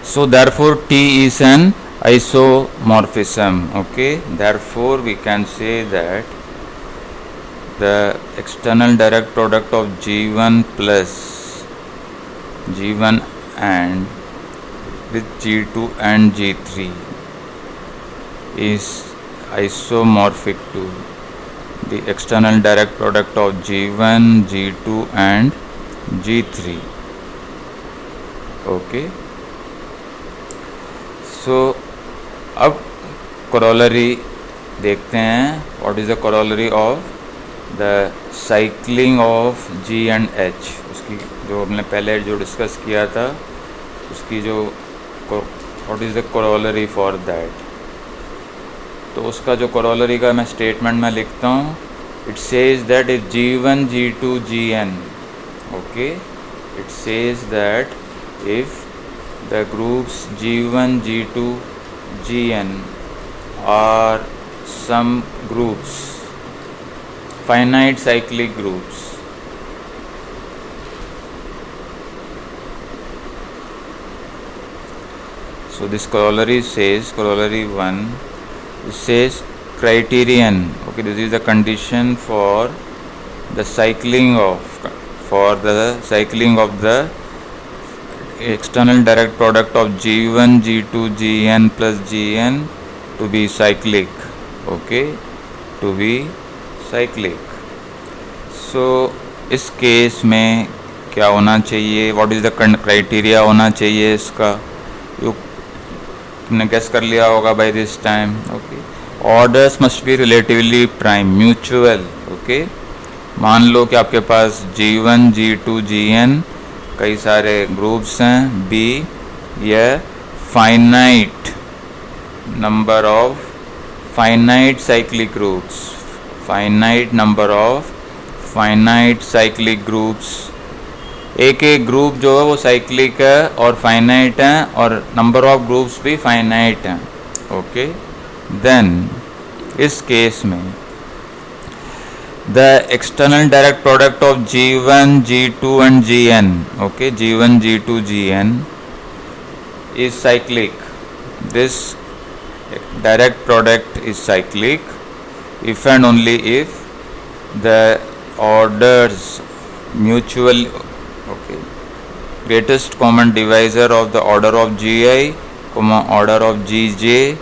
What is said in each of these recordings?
So therefore T is an isomorphism. Okay, therefore we can say that the external direct product of G1 plus G1 and with G2 and G3 is isomorphic to the external direct product of G1, G2 and G3. Okay. सो अब corollary देखते हैं. What is the corollary of the cycling of G and H. उसकी जो हमने पहले जो discuss किया था उसकी जो what is the corollary for that. तो उसका जो corollary का मैं स्टेटमेंट में लिखता हूँ. It says that if G1, G2, Gn. Okay, it says that if the groups G1, G2, Gn are some groups, finite cyclic groups. So this corollary says, corollary 1, it says criterion. Okay, this is the condition for the cycling of the external direct product of G1, G2, Gn plus Gn to be cyclic. Okay, to be cyclic. So इस case में क्या होना चाहिए, what is the criteria होना चाहिए इसका. तुमने guess कर लिया होगा by this time. Okay, orders must be relatively prime, mutual. Okay, मान लो कि आपके पास G1, G2, Gn कई सारे ग्रुप्स हैं. बी, यह finite number of finite cyclic groups, finite number of finite cyclic groups. एक एक ग्रुप जो है वो साइक्लिक है और फाइनाइट है और नंबर ऑफ ग्रुप्स भी फाइनाइट हैं. ओके, देन इस केस में the external direct product of G1, G2 and Gn, okay, G1, G2, Gn is cyclic. This direct product is cyclic if and only if the orders mutual, okay, greatest common divisor of the order of Gi, order of Gj,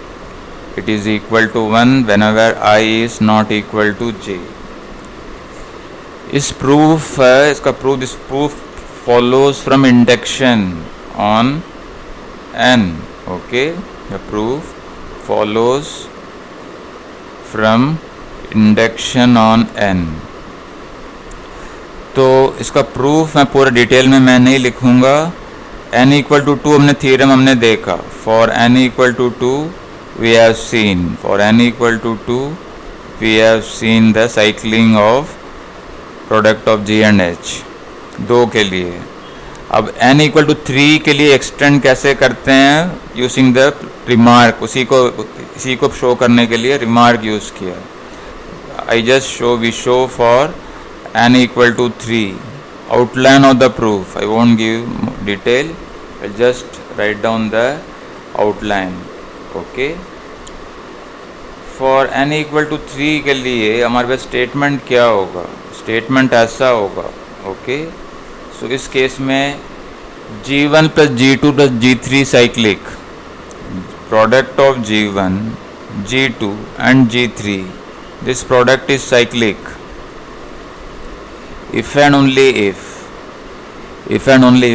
it is equal to 1 whenever I is not equal to j. इस proof है, इसका proof, this proof follows from induction on n. Okay, the proof follows from induction on n. तो इसका proof मैं पूरा detail में मैं नहीं लिखूंगा. n इक्वल टू 2 हमने थ्योरम हमने देखा. For n equal to 2 we have seen, for n equal to 2 we have seen the cycling of product of G and H. 2 के लिए. अब n इक्वल टू 3 के लिए एक्सटेंड कैसे करते हैं, यूजिंग द रिमार्क. इसी को शो करने के लिए रिमार्क यूज़ किया. I just we show for n equal to 3 outline of the proof. I won't give detail, I just write down the outline. Okay, for n equal to 3 के लिए हमारे पास statement क्या होगा, statement ऐसा होगा. Okay, सो इस case में G1 plus G2 plus G3 cyclic, product of G1, G2 and G3, this product is cyclic if and only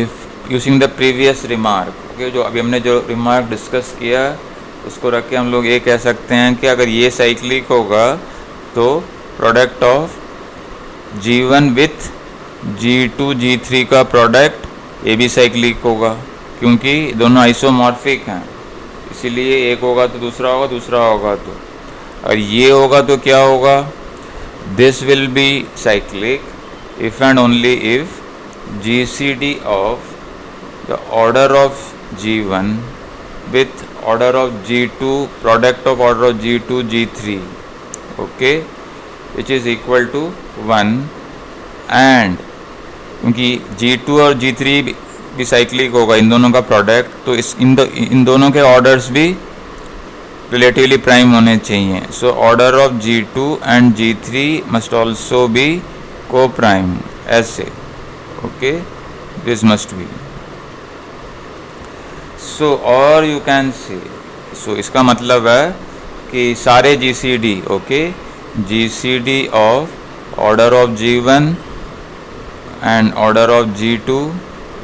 if using the previous remark. Okay, जो अभी हमने जो रिमार्क डिस्कस किया उसको रख के हम लोग ये कह सकते हैं कि अगर ये साइक्लिक होगा तो product of G1 with G2, G3 का प्रोडक्ट ये भी साइक्लिक होगा, क्योंकि दोनों आइसोमॉर्फिक हैं. इसीलिए एक होगा तो दूसरा होगा, दूसरा होगा तो, और ये होगा तो क्या होगा, this will be cyclic if and only if GCD of the order of G1 with order of G2, product of order of G2, G3, okay, which is equal to 1. and क्योंकि G2 और G3 भी cyclic होगा, इन दोनों का product, तो इन दोनों के orders भी रिलेटिवली प्राइम होने चाहिए. So order of G2 and G3 must also be coprime, ऐसे. Okay, this must be. So और यू कैन से, सो इसका मतलब है कि सारे GCD, okay, GCD of order of G1 and order of G2,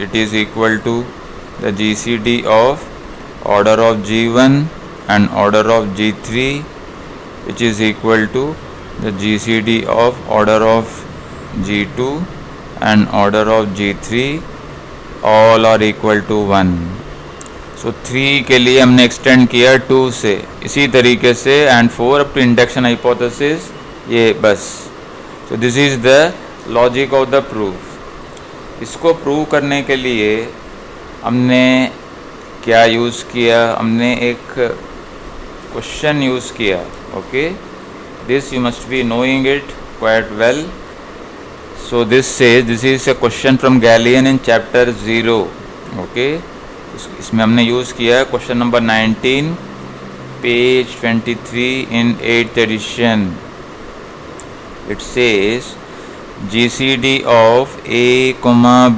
it is equal to the GCD of order of G1 and order of G3, which is equal to the GCD of order of G2 and order of G3, all are equal to 1. So 3 के लिए हमने extend किया 2 से, इसी तरीके से and 4 up to induction hypothesis, ये बस. So this is the logic of the proof. इसको प्रूव करने के लिए हमने क्या यूज़ किया, हमने एक क्वेश्चन यूज़ किया. Okay, this you must be knowing it quite well. So this says, this is a question from galleon in chapter 0. Okay, इसमें हमने यूज़ किया question number 19, page 23 in 8th edition. It says GCD of A,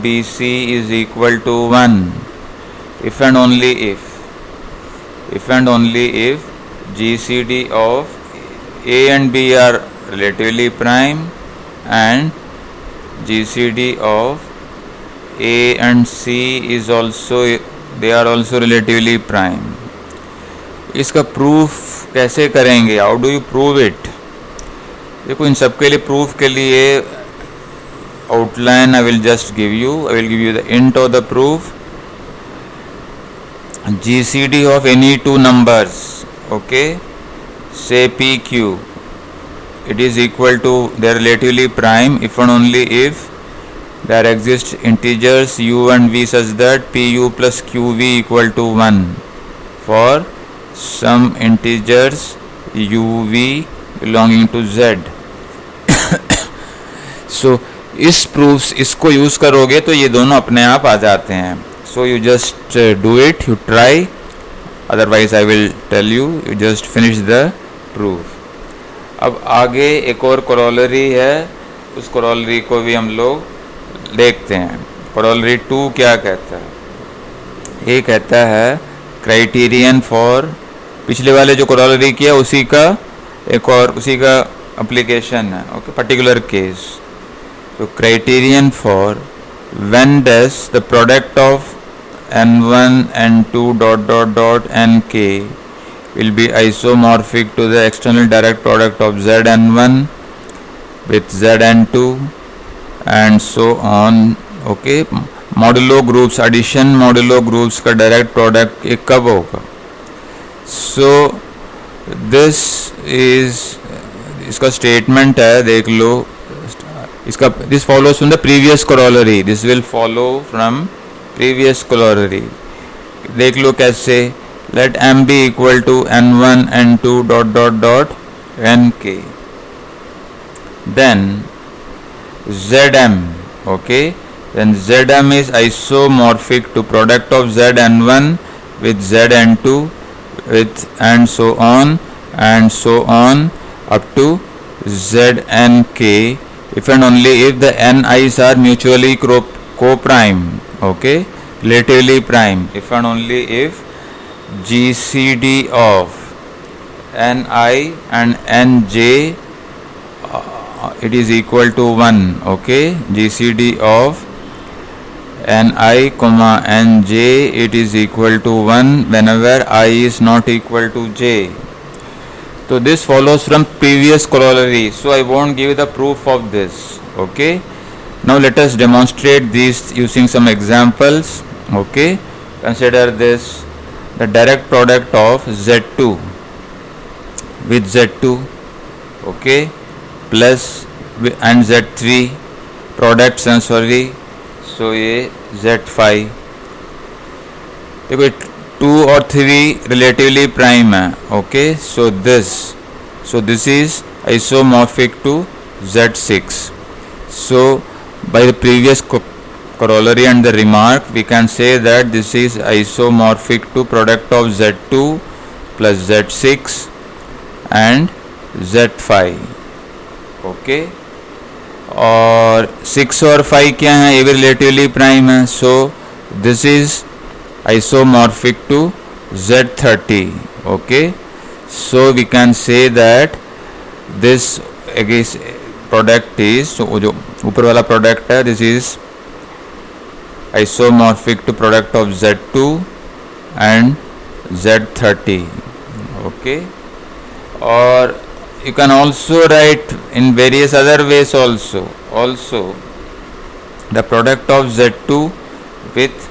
BC is equal to 1 if and only if GCD of A and B are relatively prime and GCD of A and C is also, they are also relatively prime. इसका proof कैसे करेंगे, how do you prove it? देखो, इन सब के लिए proof के लिए outline I will give you the int of the proof. GCD of any two numbers, okay, say PQ, it is equal to, they are relatively prime if and only if there exist integers u and v such that PU plus QV equal to 1 for some integers UV belonging to Z. So इस proofs, इसको use करोगे तो ये दोनों अपने आप आ जाते हैं. So you just do it, you try, otherwise I will tell you, you just finish the proof. अब आगे एक और करोलरी है, उस करोलरी को भी हम लोग देखते हैं. करोलरी 2 क्या कहता है? ये कहता है क्राइटेरियन फॉर, पिछले वाले जो करोलरी किया उसी का एक और, उसी का एप्लीकेशन है. Okay, particular case. So criterion for when does the product of n1 n2 dot dot dot nk will be isomorphic to the external direct product of zn1 with zn2 and so on. Okay, modulo groups, addition modulo groups का direct product एक कब होगा? So this is, इसका statement है, देख लो इसका. This follows from the previous corollary, this will follow from previous corollary. देख लो कैसे. Let m be equal to n1 n2 dot dot dot nk, then zm, okay, then zm is isomorphic to product of zn1 with zn2 with and so on up to znk if and only if the ni's are mutually co-prime, okay, relatively prime, if and only if GCD of ni and nj it is equal to 1, okay, GCD of ni comma nj it is equal to 1 whenever I is not equal to j. So this follows from previous corollary, so I won't give the proof of this. Okay, now let us demonstrate these using some examples. Okay, consider this, the direct product of Z2 with Z2, okay, plus and Z3 products and sorry, so ये Z5. देखो 2 और 3 relatively prime है. Okay, so this is isomorphic to Z6. So by the previous corollary and the remark, we can say that this is isomorphic to product of Z2 plus Z6 and Z5. Okay, और 6 और 5 क्या है, ये भी relatively prime है, so this is isomorphic to Z30. Okay, so we can say that this product is, so जो ऊपर वाला प्रोडक्ट है, this is isomorphic to product of Z2 and Z30. Okay, or you can also write in various other ways also the product of Z2 with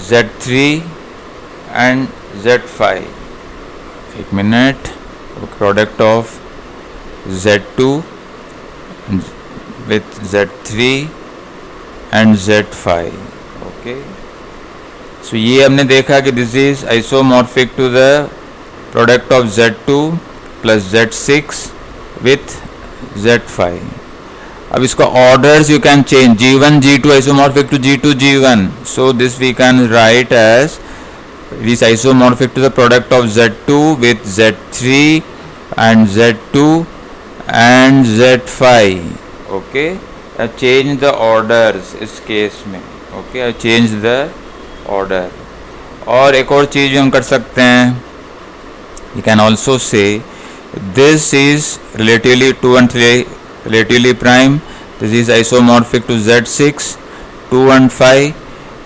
Z3 and Z5. एक minute, product of Z2 with Z3 and Z5. Okay, so ये हमने देखा कि this is isomorphic to the product of Z2 plus Z6 with Z5. अब इसका orders you can change, G1 G2 isomorphic to G2 G1, so this we can write as it is isomorphic to the product of Z2 with Z3 and Z2 and Z5. Okay, I change the orders इस case में. Okay, I change the order. और एक और चीज़ हम कर सकते हैं, you can also say this is relatively 2 and 3 relatively prime, this is isomorphic to Z6, 2 and 5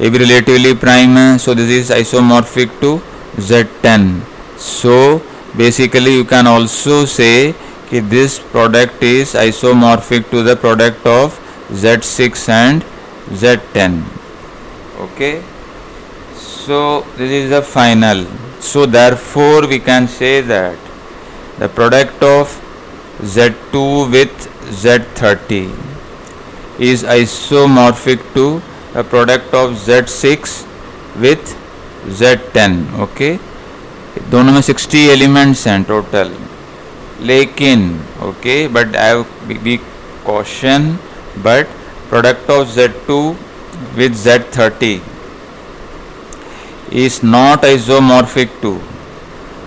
ये भी relatively prime है, so this is isomorphic to Z10. So basically you can also say कि this product is isomorphic to the product of Z6 and Z10. Okay, so this is the final. So therefore we can say that the product of Z2 with Z30 is isomorphic to the product of Z6 with Z10. Okay, दोनों में 60 elements हैं total, लेकिन okay but I be caution, but product of Z2 with Z30 is not isomorphic to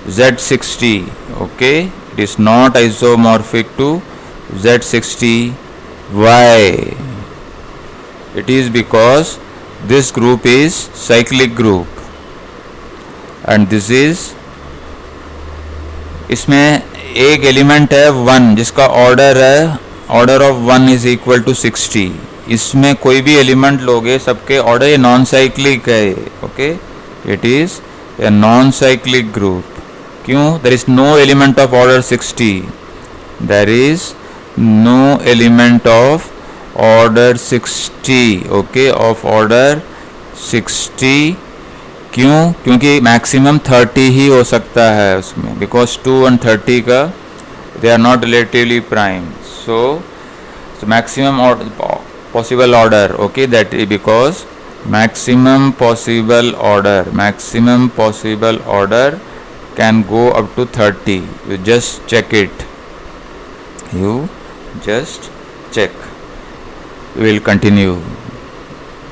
Z60. Okay, it is not isomorphic to Z60. Why? It is because this group is cyclic group and this is, इसमें एक element है 1 जिसका order है, order of 1 is equal to 60. इसमें कोई भी element लोगे सबके ऑर्डर, ये नॉन साइक्लिक है. ओके, it is a non cyclic group. क्यों? There is no element of order 60. There is no element of order 60. Okay, of order 60. क्यों? क्योंकि मैक्सिमम 30 ही हो सकता है उसमें, बिकॉज 2 and 30 का they are not relatively prime. So maximum possible order. Okay, that is because maximum possible order can go up to 30. You just check it. You just check. We will continue.